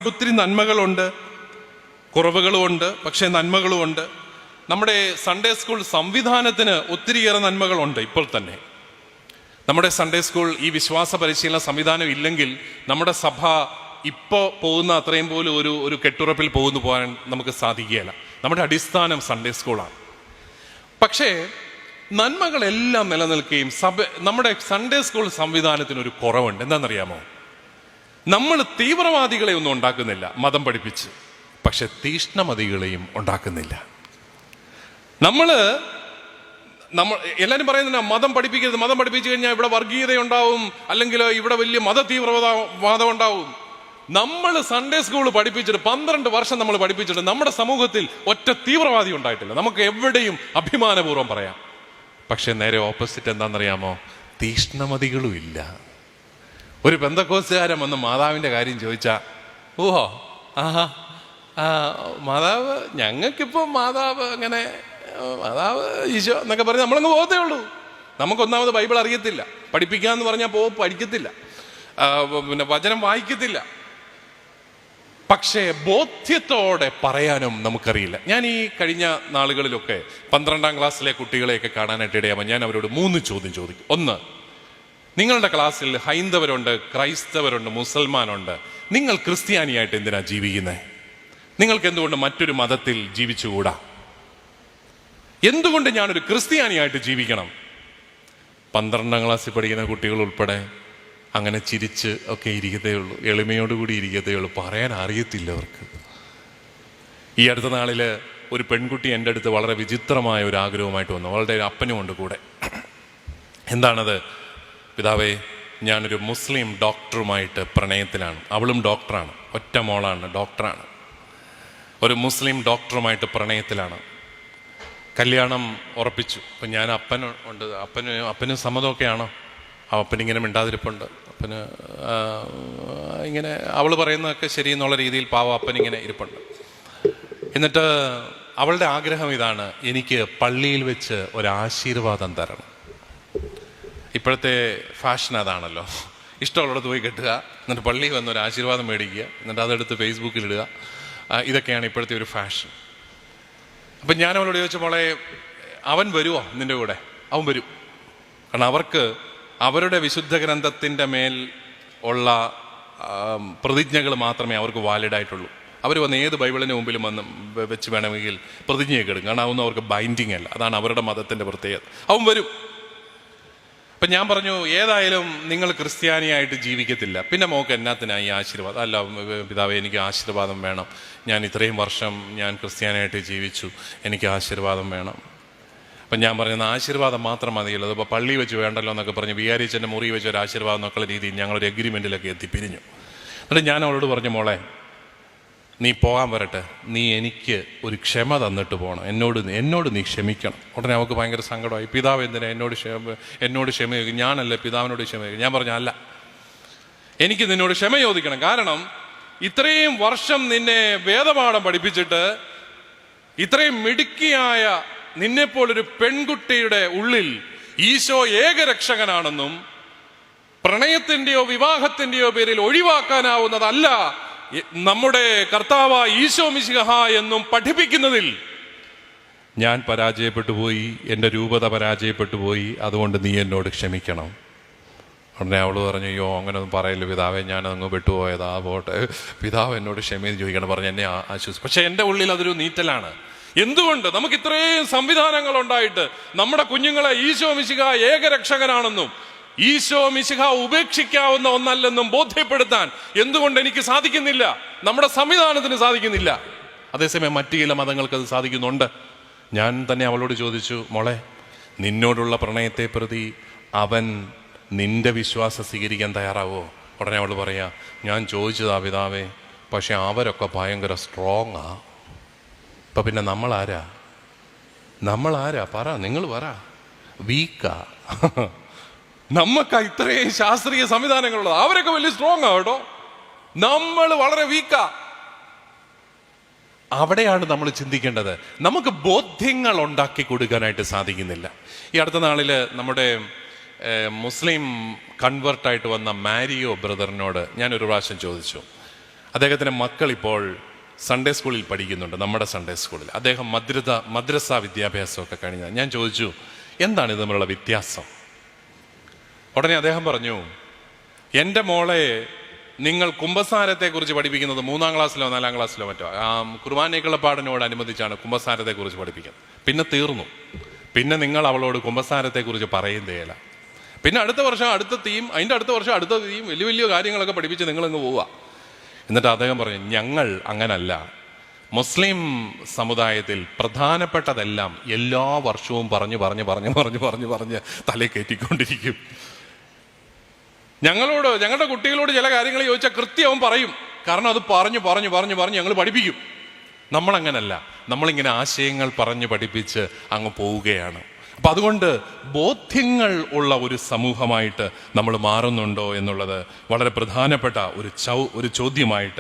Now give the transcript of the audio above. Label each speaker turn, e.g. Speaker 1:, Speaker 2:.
Speaker 1: ഒത്തിരി നന്മകളുണ്ട്, കുറവുകളുമുണ്ട്, പക്ഷേ നന്മകളുമുണ്ട്. നമ്മുടെ സൺഡേ സ്കൂൾ സംവിധാനത്തിന് ഒത്തിരിയേറെ നന്മകളുണ്ട്. ഇപ്പോൾ തന്നെ നമ്മുടെ സൺഡേ സ്കൂൾ ഈ വിശ്വാസ പരിശീലന സംവിധാനം ഇല്ലെങ്കിൽ നമ്മുടെ സഭ ഇപ്പോൾ പോകുന്ന അത്രയും പോലും ഒരു കെട്ടുറപ്പിൽ പോകാൻ നമുക്ക് സാധിക്കുകയില്ല. നമ്മുടെ അടിസ്ഥാനം സൺഡേ സ്കൂളാണ്. പക്ഷേ നന്മകളെല്ലാം നിലനിൽക്കുകയും നമ്മുടെ സൺഡേ സ്കൂൾ സംവിധാനത്തിന് ഒരു കുറവുണ്ട്. എന്താണെന്നറിയാമോ? നമ്മൾ തീവ്രവാദികളെ ഒന്നും ഉണ്ടാക്കുന്നില്ല മതം പഠിപ്പിച്ച്, പക്ഷെ തീഷ്ണമതികളെയും ഉണ്ടാക്കുന്നില്ല. നമ്മൾ എല്ലാവരും പറയുന്നില്ല മതം പഠിപ്പിക്കരുത്, മതം പഠിപ്പിച്ചു കഴിഞ്ഞാൽ ഇവിടെ വർഗീയതയുണ്ടാവും, അല്ലെങ്കിൽ ഇവിടെ വലിയ മത തീവ്രവാദം ഉണ്ടാവും. നമ്മൾ സൺഡേ സ്കൂൾ പഠിപ്പിച്ചിട്ട് 12 വർഷം നമ്മൾ പഠിപ്പിച്ചിട്ട് നമ്മുടെ സമൂഹത്തിൽ ഒറ്റ തീവ്രവാദി ഉണ്ടായിട്ടില്ല. നമുക്ക് എവിടെയും അഭിമാനപൂർവ്വം പറയാം. പക്ഷെ നേരെ ഓപ്പോസിറ്റ് എന്താണെന്നറിയാമോ? തീഷ്ണമതികളും ഇല്ല. ഒരു പെന്തക്കോസ്തുകാരൻ വന്ന് മാതാവിൻ്റെ കാര്യം ചോദിച്ചാ, ഓഹോ മാതാവ് ഞങ്ങൾക്കിപ്പോൾ മാതാവ് അങ്ങനെ മാതാവ് ഈശോ എന്നൊക്കെ പറഞ്ഞ് നമ്മളങ്ങ് പോകത്തേ ഉള്ളൂ. നമുക്കൊന്നാമത് ബൈബിൾ അറിയത്തില്ല, പഠിപ്പിക്കാന്ന് പറഞ്ഞാൽ പഠിക്കത്തില്ല, പിന്നെ വചനം വായിക്കത്തില്ല. പക്ഷേ ബോധ്യത്തോടെ പറയാനും നമുക്കറിയില്ല. ഞാൻ ഈ കഴിഞ്ഞ നാളുകളിലൊക്കെ 12ാം ക്ലാസ്സിലെ കുട്ടികളെയൊക്കെ കാണാനായിട്ട് ഇടയാകുമ്പോൾ ഞാൻ അവരോട് 3 ചോദ്യം ചോദിക്കും. ഒന്ന്, നിങ്ങളുടെ ക്ലാസ്സിൽ ഹൈന്ദവരുണ്ട്, ക്രൈസ്തവരുണ്ട്, മുസൽമാനുണ്ട്. നിങ്ങൾ ക്രിസ്ത്യാനിയായിട്ട് എന്തിനാ ജീവിക്കുന്നത്? നിങ്ങൾക്ക് എന്തുകൊണ്ട് മറ്റൊരു മതത്തിൽ ജീവിച്ചുകൂടാ? എന്തുകൊണ്ട് ഞാനൊരു ക്രിസ്ത്യാനിയായിട്ട് ജീവിക്കണം? 12ാം ക്ലാസ്സിൽ പഠിക്കുന്ന കുട്ടികൾ ഉൾപ്പെടെ അങ്ങനെ ചിരിച്ച് ഒക്കെ ഇരിക്കത്തേ ഉള്ളൂ, എളിമയോടുകൂടി ഇരിക്കത്തേ ഉള്ളൂ. പറയാൻ അറിയത്തില്ല അവർക്ക്. ഈ അടുത്ത നാളിൽ ഒരു പെൺകുട്ടി എൻ്റെ അടുത്ത് വളരെ വിചിത്രമായ ഒരു ആഗ്രഹമായിട്ട് വന്നു. അവളുടെ ഒരു അപ്പനുമുണ്ട് കൂടെ. എന്താണത്? പിതാവേ, ഞാനൊരു മുസ്ലിം ഡോക്ടറുമായിട്ട് പ്രണയത്തിലാണ്. അവളും ഡോക്ടറാണ്, ഒറ്റ മോളാണ്, ഡോക്ടറാണ്. ഒരു മുസ്ലിം ഡോക്ടറുമായിട്ട് പ്രണയത്തിലാണ്. കല്യാണം ഉറപ്പിച്ചു. അപ്പം ഞാൻ അപ്പനുണ്ട്, അപ്പന് സമ്മതമൊക്കെയാണോ? അപ്പനിങ്ങനെ മിണ്ടാതിരിപ്പുണ്ട്. അപ്പന് ഇങ്ങനെ അവൾ പറയുന്നതൊക്കെ ശരിയെന്നുള്ള രീതിയിൽ പാവം അപ്പനിങ്ങനെ ഇരിപ്പുണ്ട്. എന്നിട്ട് അവളുടെ ആഗ്രഹം ഇതാണ്, എനിക്ക് പള്ളിയിൽ വെച്ച് ഒരാശീർവാദം തരണം. ഇപ്പോഴത്തെ ഫാഷൻ അതാണല്ലോ, ഇഷ്ടമുള്ളിടത്ത് പോയി കെട്ടുക, എന്നിട്ട് പള്ളിയിൽ വന്ന് ഒരു ആശീർവാദം മേടിക്കുക, എന്നിട്ട് അതെടുത്ത് ഫേസ്ബുക്കിൽ ഇടുക. ഇതൊക്കെയാണ് ഇപ്പോഴത്തെ ഒരു ഫാഷൻ. അപ്പം ഞാൻ അവളോട് ചോദിച്ച, മോളെ അവൻ വരുമോ നിൻ്റെ കൂടെ? അവൻ വരും. കാരണം അവർക്ക് അവരുടെ വിശുദ്ധ ഗ്രന്ഥത്തിൻ്റെ മേൽ ഉള്ള പ്രതിജ്ഞകൾ മാത്രമേ അവർക്ക് വാലിഡായിട്ടുള്ളൂ. അവർ വന്ന് ഏത് ബൈബിളിന് മുമ്പിലും വന്ന് വെച്ച് വേണമെങ്കിൽ പ്രതിജ്ഞയൊക്കെ എടുക്കും. കാരണം അതൊന്നും അവർക്ക് ബൈൻഡിങ് അല്ല. അതാണ് അവരുടെ മതത്തിൻ്റെ പ്രത്യേകത. അവൻ വരും. അപ്പം ഞാൻ പറഞ്ഞു, ഏതായാലും നിങ്ങൾ ക്രിസ്ത്യാനിയായിട്ട് ജീവിക്കത്തില്ല, പിന്നെ മോക്ക് എന്നാത്തിനായി ആശീർവാദം? അല്ല പിതാവേ, എനിക്ക് ആശീർവാദം വേണം. ഞാൻ ഇത്രയും വർഷം ഞാൻ ക്രിസ്ത്യാനിയായിട്ട് ജീവിച്ചു, എനിക്ക് ആശീർവാദം വേണം. അപ്പം ഞാൻ പറയുന്നത് ആശീർവാദം മാത്രം മതിയല്ലോ, അതിപ്പോൾ പള്ളി വെച്ച് വേണ്ടല്ലോ എന്നൊക്കെ പറഞ്ഞ് വികാരിച്ചൻ്റെ മുറി വെച്ച് ഒരു ആശീർവാദം എന്നൊക്കെയുള്ള രീതിയിൽ ഞങ്ങളൊരു എഗ്രിമെൻറ്റിലൊക്കെ എത്തിപ്പിരിഞ്ഞു. എന്നിട്ട് ഞാൻ അവളോട് പറഞ്ഞു, മോളെ നീ പോകാൻ വരട്ടെ, നീ എനിക്ക് ഒരു ക്ഷമ തന്നിട്ട് പോകണം, എന്നോട് നീ ക്ഷമിക്കണം. ഉടനെ അവൾക്ക് ഭയങ്കര സങ്കടമായി. പിതാവ് എന്തിനാ എന്നോട് ക്ഷമ ചോദിക്കും? ഞാനല്ലേ പിതാവിനോട് ക്ഷമ ചോദിക്കും? ഞാൻ പറഞ്ഞു, അല്ല, എനിക്ക് നിന്നോട് ക്ഷമ ചോദിക്കണം. കാരണം ഇത്രയും വർഷം നിന്നെ വേദപാഠം പഠിപ്പിച്ചിട്ട് ഇത്രയും മിടുക്കിയായ നിന്നെപ്പോലൊരു പെൺകുട്ടിയുടെ ഉള്ളിൽ ഈശോ ഏകരക്ഷകനാണെന്നും പ്രണയത്തിൻ്റെയോ വിവാഹത്തിൻ്റെയോ പേരിൽ ഒഴിവാക്കാനാവുന്നതല്ല നമ്മുടെ കർത്താവ് ഈശോ മിശിഹ എന്നും പഠിപ്പിക്കുന്നതിൽ ഞാൻ പരാജയപ്പെട്ടു പോയി, എൻ്റെ രൂപത പരാജയപ്പെട്ടു പോയി, അതുകൊണ്ട് നീ എന്നോട് ക്ഷമിക്കണം. ഉടനെ അവൾ പറഞ്ഞു, അയ്യോ അങ്ങനെയൊന്നും പറയല്ലോ പിതാവേ, ഞാനങ്ങ് വിട്ടുപോയതാ, പോട്ടെ, പിതാവ് എന്നോട് ക്ഷമയെന്ന് ചോദിക്കണം പറഞ്ഞ് എന്നെ ആശ്വസിച്ചു. പക്ഷെ എൻ്റെ ഉള്ളിൽ അതൊരു നീറ്റലാണ്. എന്തുകൊണ്ട് നമുക്ക് ഇത്രയും സംവിധാനങ്ങൾ ഉണ്ടായിട്ട് നമ്മുടെ കുഞ്ഞുങ്ങളെ ഈശോ മിശിഹ ഏകരക്ഷകനാണെന്നും ഈശോ മിശിഹ ഉപേക്ഷിക്കാവുന്ന ഒന്നല്ലെന്നും ബോധ്യപ്പെടുത്താൻ എന്തുകൊണ്ട് എനിക്ക് സാധിക്കുന്നില്ല? നമ്മുടെ സംവിധാനത്തിന് സാധിക്കുന്നില്ല. അതേസമയം മറ്റു ചില മതങ്ങൾക്ക് അത് സാധിക്കുന്നുണ്ട്. ഞാൻ തന്നെ അവളോട് ചോദിച്ചു, മോളെ നിന്നോടുള്ള പ്രണയത്തെ പ്രതി അവൻ നിന്റെ വിശ്വാസം സ്വീകരിക്കാൻ തയ്യാറാവോ? ഉടനെ അവൾ പറയാ, ഞാൻ ചോദിച്ചതാ പിതാവേ, പക്ഷെ അവരൊക്കെ ഭയങ്കര സ്ട്രോങ്ങാ. ഇപ്പം പിന്നെ നമ്മളാരാ പറ, നിങ്ങൾ പറ, വീക്കാ. നമുക്ക് ഇത്രയും ശാസ്ത്രീയ സംവിധാനങ്ങളുള്ളത്, അവരൊക്കെ വലിയ സ്ട്രോങ് ആ കേട്ടോ, നമ്മൾ വളരെ വീക്കാ. അവിടെയാണ് നമ്മൾ ചിന്തിക്കേണ്ടത്. നമുക്ക് ബോധ്യങ്ങൾ ഉണ്ടാക്കി കൊടുക്കാനായിട്ട് സാധിക്കുന്നില്ല. ഈ അടുത്ത നാളിൽ നമ്മുടെ മുസ്ലിം കൺവേർട്ടായിട്ട് വന്ന മാരിയോ ബ്രദറിനോട് ഞാനൊരു പ്രാവശ്യം ചോദിച്ചു, അദ്ദേഹത്തിൻ്റെ മക്കൾ ഇപ്പോൾ സൺഡേ സ്കൂളിൽ പഠിക്കുന്നുണ്ട്, നമ്മുടെ സൺഡേ സ്കൂളിൽ. അദ്ദേഹം മദ്രസ വിദ്യാഭ്യാസമൊക്കെ കഴിഞ്ഞ. ഞാൻ ചോദിച്ചു, എന്താണ് ഇത് തമ്മിലുള്ള വ്യത്യാസം? ഉടനെ അദ്ദേഹം പറഞ്ഞു, എൻ്റെ മോളെ നിങ്ങൾ കുമ്പസാരത്തെക്കുറിച്ച് പഠിപ്പിക്കുന്നത് 3-ാം ക്ലാസ്സിലോ 4-ാം ക്ലാസ്സിലോ മറ്റോ, കുർബാനയ്ക്കുള്ളപ്പാടിനോടനുബന്ധിച്ചാണ് കുമ്പസാരത്തെക്കുറിച്ച് പഠിപ്പിക്കുന്നത്. പിന്നെ തീർന്നു. പിന്നെ നിങ്ങൾ അവളോട് കുമ്പസാരത്തെക്കുറിച്ച് പറയുന്നതേല. പിന്നെ അടുത്ത വർഷം അടുത്ത തീം, അതിൻ്റെ അടുത്ത വർഷം അടുത്ത തീം, വലിയ വലിയ കാര്യങ്ങളൊക്കെ പഠിപ്പിച്ച് നിങ്ങളങ്ങ് പോവുക. എന്നിട്ട് അദ്ദേഹം പറഞ്ഞു, ഞങ്ങൾ അങ്ങനല്ല. മുസ്ലിം സമുദായത്തിൽ പ്രധാനപ്പെട്ടതെല്ലാം എല്ലാ വർഷവും പറഞ്ഞ് തലേ കയറ്റിക്കൊണ്ടിരിക്കും. ഞങ്ങളുടെ കുട്ടികളോട് ചില കാര്യങ്ങൾ ചോദിച്ചാൽ കൃത്യവും പറയും. കാരണം അത് പറഞ്ഞ് ഞങ്ങൾ പഠിപ്പിക്കും. നമ്മളങ്ങനല്ല. നമ്മളിങ്ങനെ ആശയങ്ങൾ പറഞ്ഞ് പഠിപ്പിച്ച് അങ്ങ് പോവുകയാണ്. അപ്പം അതുകൊണ്ട് ബോധ്യങ്ങൾ ഉള്ള ഒരു സമൂഹമായിട്ട് നമ്മൾ മാറുന്നുണ്ടോ എന്നുള്ളത് വളരെ പ്രധാനപ്പെട്ട ഒരു ചോദ്യമായിട്ട്